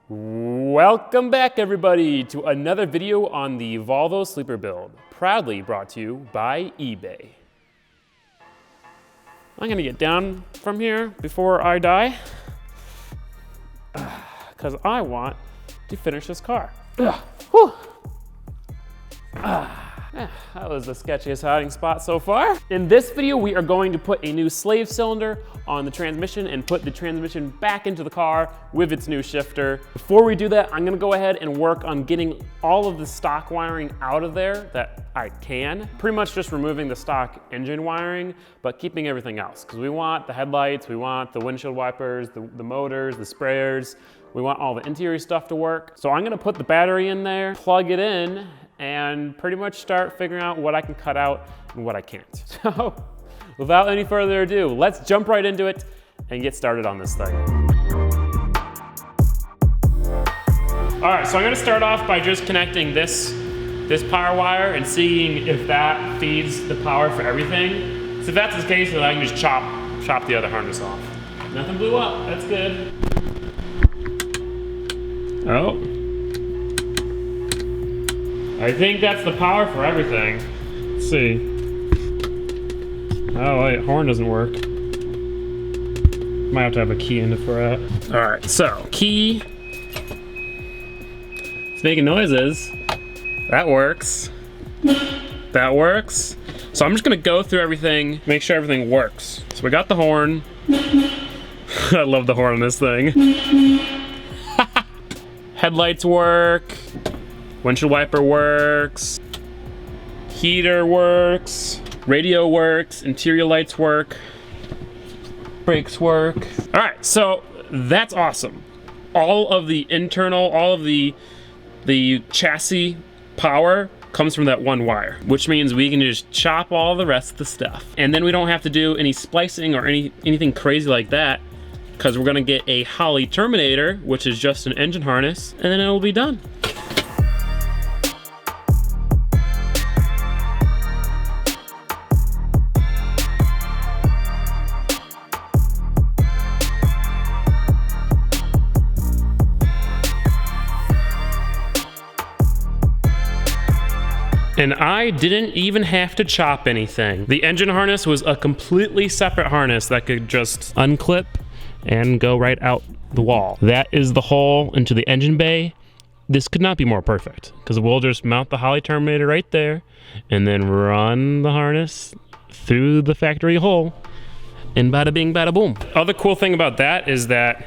Welcome back, everybody, to another video on the Volvo sleeper build, proudly brought to you by eBay. I'm gonna get down from here before I die, because I want to finish this car. That was the sketchiest hiding spot so far. In this video, we are going to put a new slave cylinder on the transmission and put the transmission back into the car with its new shifter. Before we do that, I'm gonna go ahead and work on getting all of the stock wiring out of there that I can. Pretty much just removing the stock engine wiring, but keeping everything else. Because we want the headlights, we want the windshield wipers, the motors, the sprayers. We want all the interior stuff to work. So I'm gonna put the battery in there, plug it in, and pretty much start figuring out what I can cut out and what I can't. So without any further ado, let's jump right into it and get started on this thing. All right, so I'm gonna start off by just connecting this power wire and seeing if that feeds the power for everything. So if that's the case, then I can just chop the other harness off. Nothing blew up, that's good. Oh. I think that's the power for everything. Let's see. Oh wait, horn doesn't work. Might have to have a key in it for that. All right, so key. It's making noises. That works. That works. So I'm just gonna go through everything, make sure everything works. So we got the horn. I love the horn on this thing. Headlights work. Windshield wiper works, heater works, radio works, interior lights work, brakes work. All right, so that's awesome. All of the internal, all of the chassis power comes from that one wire, which means we can just chop all the rest of the stuff. And then we don't have to do any splicing or anything crazy like that, because we're gonna get a Holley terminator, which is just an engine harness, and then it'll be done. And I didn't even have to chop anything. The engine harness was a completely separate harness that could just unclip and go right out the wall. That is the hole into the engine bay. This could not be more perfect, because we'll just mount the Holley terminator right there and then run the harness through the factory hole, and bada bing, bada boom. Other cool thing about that is that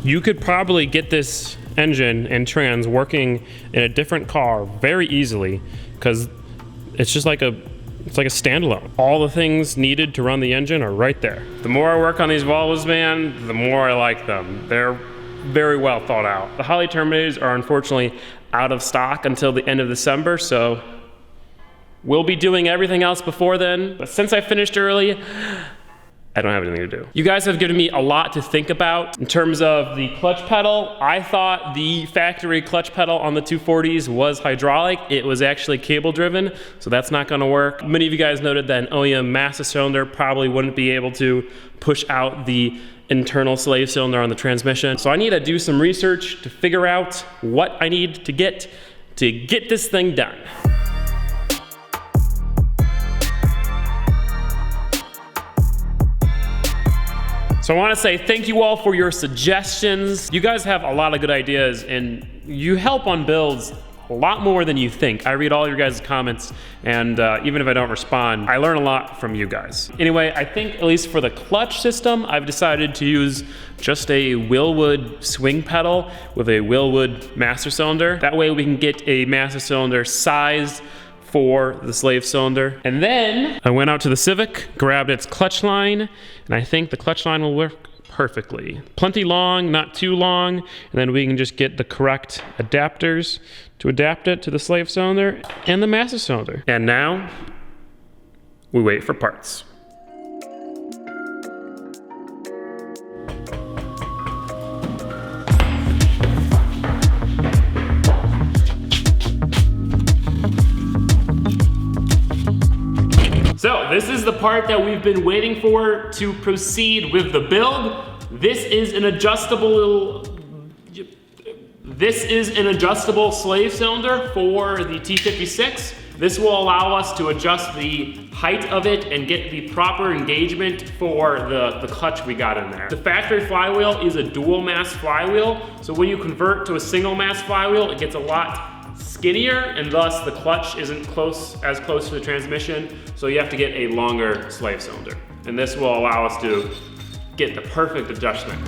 you could probably get this engine and trans working in a different car very easily, because it's just like a standalone. All the things needed to run the engine are right there. The more I work on these Volvos, man, the more I like them. They're very well thought out. The Holley terminators are unfortunately out of stock until the end of December, so we'll be doing everything else before then. But since I finished early, I don't have anything to do. You guys have given me a lot to think about in terms of the clutch pedal. I thought the factory clutch pedal on the 240s was hydraulic. It was actually cable driven, so that's not gonna work. Many of you guys noted that an OEM master cylinder probably wouldn't be able to push out the internal slave cylinder on the transmission. So I need to do some research to figure out what I need to get this thing done. So I want to say thank you all for your suggestions. You guys have a lot of good ideas, and you help on builds a lot more than you think. I read all your guys' comments, and even if I don't respond, I learn a lot from you guys. Anyway, I think at least for the clutch system, I've decided to use just a Wilwood swing pedal with a Wilwood master cylinder. That way we can get a master cylinder sized for the slave cylinder. And then I went out to the Civic, grabbed its clutch line, and I think the clutch line will work perfectly. Plenty long, not too long, and then we can just get the correct adapters to adapt it to the slave cylinder and the master cylinder. And now we wait for parts. So this is the part that we've been waiting for to proceed with the build. This is an adjustable little This is an adjustable slave cylinder for the T56. This will allow us to adjust the height of it and get the proper engagement for the clutch we got in there. The factory flywheel is a dual mass flywheel, so when you convert to a single mass flywheel, it gets a lot skinnier, and thus the clutch isn't as close to the transmission, so you have to get a longer slave cylinder. And this will allow us to get the perfect adjustment.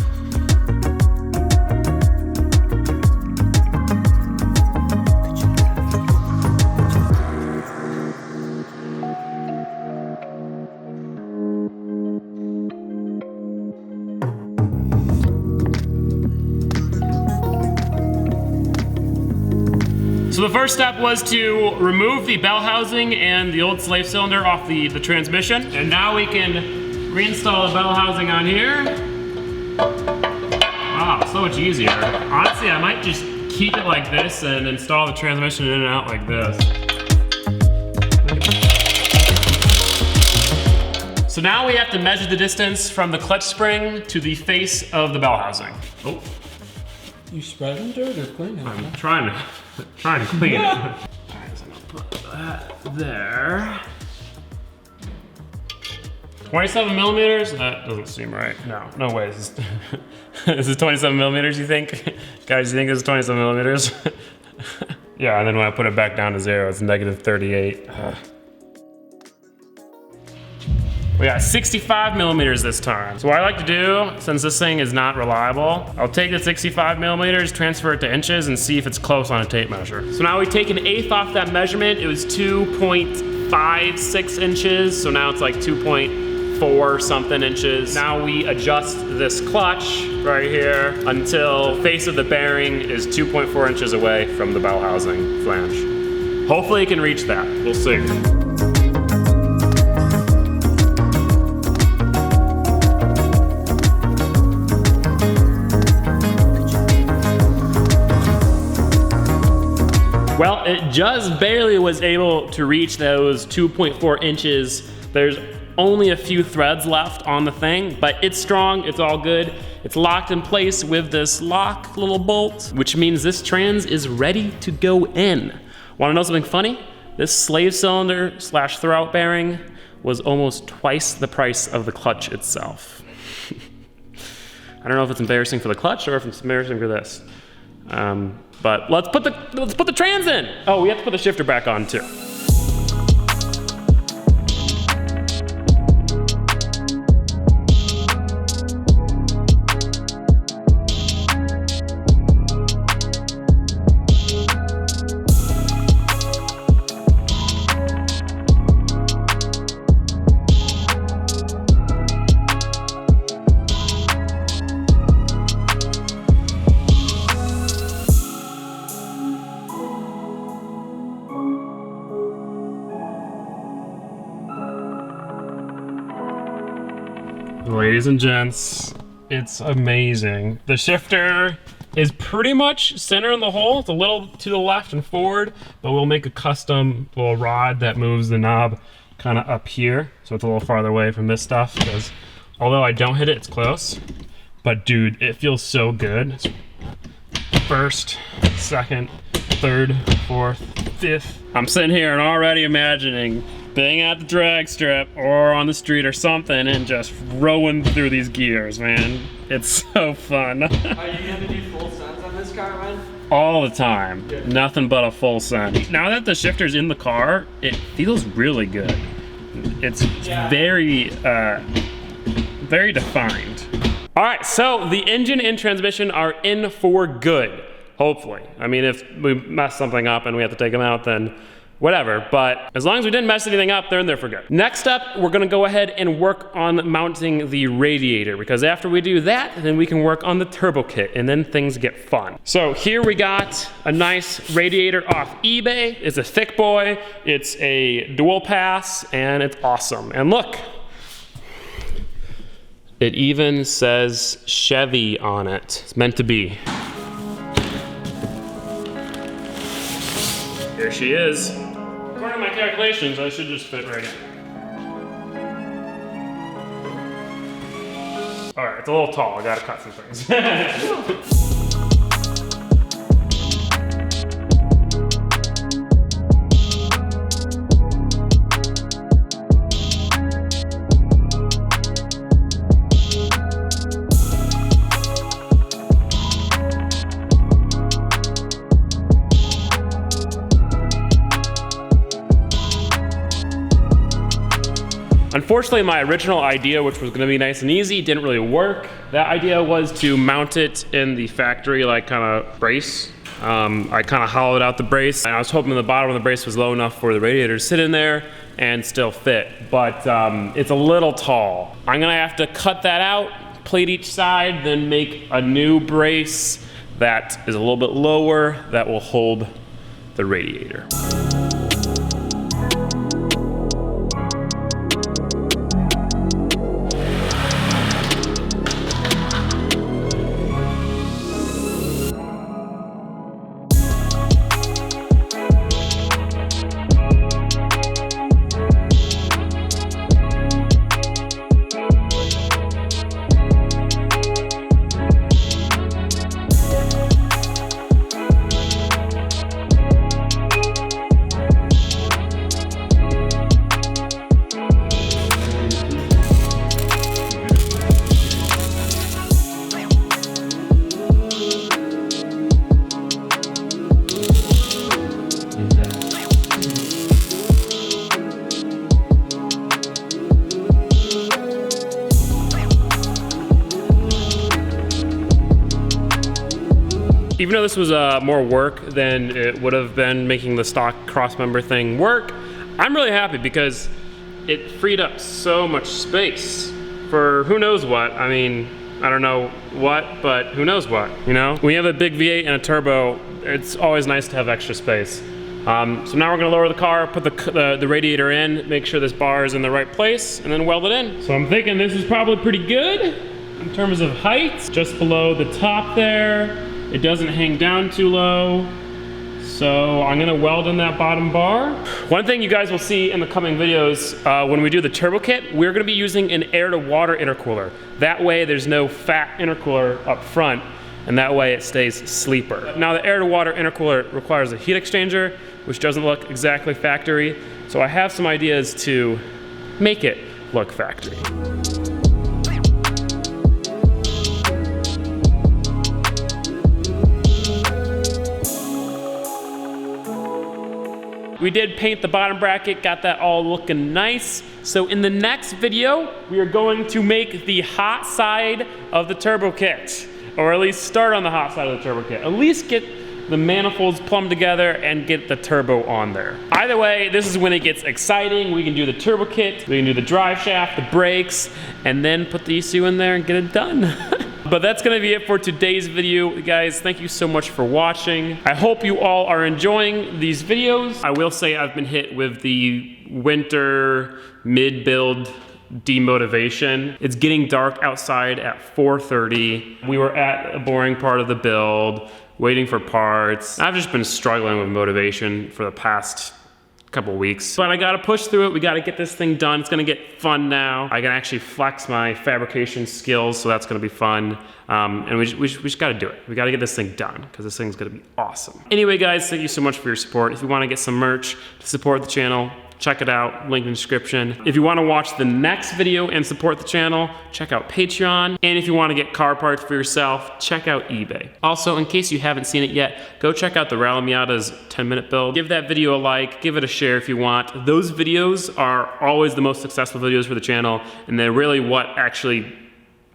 So the first step was to remove the bell housing and the old slave cylinder off the transmission. And now we can reinstall the bell housing on here. Wow, so much easier. Honestly, I might just keep it like this and install the transmission in and out like this. So now we have to measure the distance from the clutch spring to the face of the bell housing. Oh. You spreading dirt or cleaning? I'm trying to clean it. All right, so I'm gonna put that there. 27 millimeters? That doesn't seem right. No way. Is this 27 millimeters, you think? Guys, you think this is 27 millimeters? Yeah, and then when I put it back down to 0, it's negative 38. We got 65 millimeters this time. So what I like to do, since this thing is not reliable, I'll take the 65 millimeters, transfer it to inches, and see if it's close on a tape measure. So now we take 1/8 off that measurement. It was 2.56 inches, so now it's like 2.4 something inches. Now we adjust this clutch right here until face of the bearing is 2.4 inches away from the bell housing flange. Hopefully it can reach that, we'll see. Well, it just barely was able to reach those 2.4 inches. There's only a few threads left on the thing, but it's strong, it's all good. It's locked in place with this lock little bolt, which means this trans is ready to go in. Wanna know something funny? This slave cylinder / throwout bearing was almost twice the price of the clutch itself. I don't know if it's embarrassing for the clutch or if it's embarrassing for this. But let's put the trans in. Oh, we have to put the shifter back on too. Ladies and gents, it's amazing. The shifter is pretty much center in the hole. It's a little to the left and forward, but we'll make a custom little rod that moves the knob kind of up here. So it's a little farther away from this stuff, because although I don't hit it, it's close. But dude, it feels so good. It's first, second, third, fourth, fifth. I'm sitting here and already imagining being at the drag strip or on the street or something and just rowing through these gears, man. It's so fun. Are you gonna do full sends on this car, man? All the time. Yeah. Nothing but a full send. Now that the shifter's in the car, it feels really good. It's very defined. All right, so the engine and transmission are in for good, hopefully. I mean, if we mess something up and we have to take them out, then whatever, but as long as we didn't mess anything up, they're in there for good. Next up, we're gonna go ahead and work on mounting the radiator, because after we do that, then we can work on the turbo kit, and then things get fun. So here we got a nice radiator off eBay. It's a thick boy, it's a dual pass, and it's awesome. And look, it even says Chevy on it. It's meant to be. Here she is. According to my calculations, I should just fit right in. All right, it's a little tall. I gotta cut some things. Unfortunately, my original idea, which was gonna be nice and easy, didn't really work. That idea was to mount it in the factory, like kind of brace. I kind of hollowed out the brace, and I was hoping the bottom of the brace was low enough for the radiator to sit in there and still fit, but it's a little tall. I'm gonna have to cut that out, plate each side, then make a new brace that is a little bit lower that will hold the radiator. Even though this was more work than it would have been making the stock crossmember thing work, I'm really happy because it freed up so much space for who knows what. I mean, I don't know what, but who knows what, you know? When you have a big V8 and a turbo, it's always nice to have extra space. So now we're gonna lower the car, put the radiator in, make sure this bar is in the right place, and then weld it in. So I'm thinking this is probably pretty good in terms of height, just below the top there. It doesn't hang down too low. So I'm gonna weld in that bottom bar. One thing you guys will see in the coming videos, when we do the turbo kit, we're gonna be using an air to water intercooler. That way there's no fat intercooler up front, and that way it stays sleeper. Now the air to water intercooler requires a heat exchanger, which doesn't look exactly factory. So I have some ideas to make it look factory. We did paint the bottom bracket, got that all looking nice. So in the next video, we are going to make the hot side of the turbo kit, or at least start on the hot side of the turbo kit. At least get the manifolds plumbed together and get the turbo on there. Either way, this is when it gets exciting. We can do the turbo kit, we can do the drive shaft, the brakes, and then put the ECU in there and get it done. But that's gonna be it for today's video. Guys, thank you so much for watching. I hope you all are enjoying these videos. I will say I've been hit with the winter mid-build demotivation. It's getting dark outside at 4:30. We were at a boring part of the build, waiting for parts. I've just been struggling with motivation for the past couple weeks, but I gotta push through it. We gotta get this thing done. It's gonna get fun now. I can actually flex my fabrication skills, so that's gonna be fun. And we just gotta do it. We gotta get this thing done, because this thing's gonna be awesome. Anyway, guys, thank you so much for your support. If you wanna get some merch to support the channel, check it out, link in the description. If you wanna watch the next video and support the channel, check out Patreon. And if you wanna get car parts for yourself, check out eBay. Also, in case you haven't seen it yet, go check out the Rally Miata's 10-minute build. Give that video a like, give it a share if you want. Those videos are always the most successful videos for the channel, and they're really what actually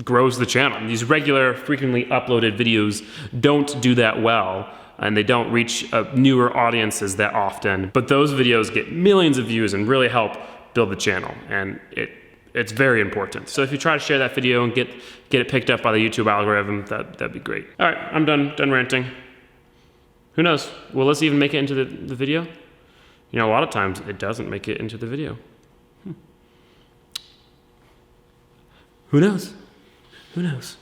grows the channel. These regular, frequently uploaded videos don't do that well, and they don't reach newer audiences that often. But those videos get millions of views and really help build the channel, and it's very important. So if you try to share that video and get it picked up by the YouTube algorithm, that'd be great. All right, I'm done ranting. Who knows? Will this even make it into the video? You know, a lot of times it doesn't make it into the video. Who knows? Who knows?